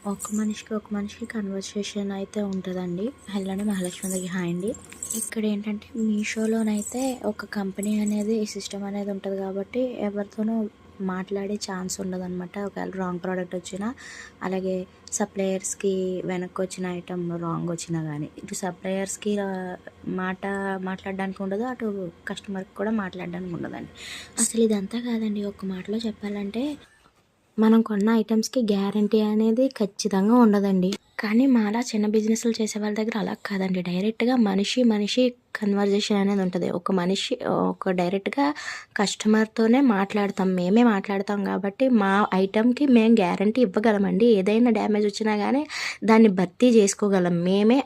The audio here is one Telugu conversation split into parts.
ఒక మనిషికి కన్వర్సేషన్ అయితే ఉంటదండి. హలో అండి, మహాలక్ష్మి అందరికి హాయ్ అండి. ఇక్కడేంటంటే మీషోలోనైతే ఒక కంపెనీ అనేది సిస్టమ్ అనేది ఉంటది కాబట్టి ఎవరితోనూ మాట్లాడే ఛాన్స్ ఉండదనమాట. ఒకవేళ రాంగ్ ప్రోడక్ట్ వచ్చినా, అలాగే సప్లయర్స్‌కి వెనక్కొచ్చిన ఐటెమ్ రాంగ్ వచ్చినా గానీ, ఇటు సప్లయర్స్‌కి మాట్లాడడానికి ఉండదు. అటు కస్టమర్‌కి కూడా మాట్లాడడానికి ఉండదండి. అసలు ఇదంతా కాదండి. ఒక మాటలో చెప్పాలంటే మనం కొన్న ఐటెమ్స్‌కి గ్యారంటీ అనేది ఖచ్చితంగా ఉండదండి. కానీ మాలా చిన్న బిజినెస్‌లు చేసే వాళ్ళ దగ్గర అలా కాదండి. డైరెక్ట్‌గా మనిషి కన్వర్జేషన్ అనేది ఉంటది. ఒక డైరెక్ట్‌గా కస్టమర్‌తోనే మాట్లాడతాం. మేమే మాట్లాడతాం కాబట్టి మా ఐటెమ్‌కి మేము గ్యారంటీ ఇవ్వగలమండి. ఏదైనా డ్యామేజ్ వచ్చినా గానీ దాన్ని భర్తీ చేసుకోగలం. మేమే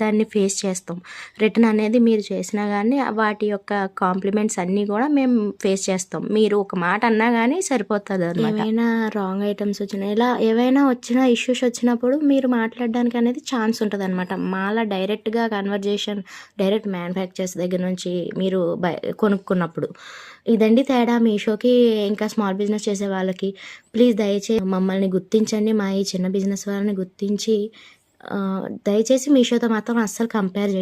దాన్ని ఫేస్ చేస్తాం. రిటర్న్ అనేది మీరు చేసినా గానీ వాటి యొక్క కాంప్లిమెంట్స్ అన్నీ గూడా మేము ఫేస్ చేస్తాం. మీరు ఒక మాట అన్నా గానీ సరిపోతదనమాట. ఏమైనా రాంగ్ ఐటెమ్స్ వచ్చినా, ఇలా ఏవైనా వచ్చినా ఇష్యూస్ వచ్చినప్పుడు మీరు మాట్లాడడానికి అనేది ఛాన్స్ ఉంటదనమాట. మాలా డైరెక్ట్‌గా డైరెక్ట్ మ్యానుఫ్యాక్చరర్స్ దగ్గర నుంచి మీరు కొనుక్కున్నప్పుడు. ఇదండి తేడా మీషోకి ఇంకా స్మాల్ బిజినెస్ చేసే వాళ్ళకి. ప్లీజ్ దయచేసి మమ్మల్ని గుర్తించండి. మా ఈ చిన్న బిజినెస్ వాళ్ళని గుర్తించి దయచేసి మీషోతో మాత్రం అస్సలు కంపేర్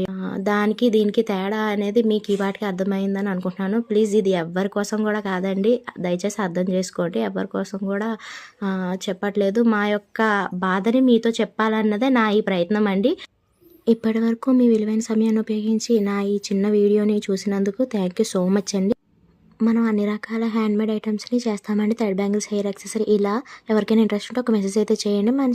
దానికి దీనికి తేడా అనేది మీకు ఈ పాటికి అర్థమైందని అనుకుంటున్నాను. ప్లీజ్ ఇది ఎవ్వరి కోసం కూడా కాదండి. దయచేసి అర్థం చేసుకోండి. ఎవరి కోసం కూడా చెప్పట్లేదు. మా యొక్క బాధని మీతో చెప్పాలన్నదే నా ఈ ప్రయత్నం అండి. ఇప్పటివరకు మీ విలువైన సమయాన్ని ఉపయోగించి నా ఈ చిన్న వీడియోని చూసినందుకు థ్యాంక్ యూ సో మచ్ అండి. మనం అన్ని రకాల హ్యాండ్‌మేడ్ ఐటెమ్స్‌ని చేస్తామండి. థ్రెడ్ బ్యాంగిల్స్, హెయిర్ యాక్సెసరీ ఇలా ఎవరికైనా ఇంట్రెస్ట్ ఉంటే ఒక మెసేజ్ అయితే చేయండి. మన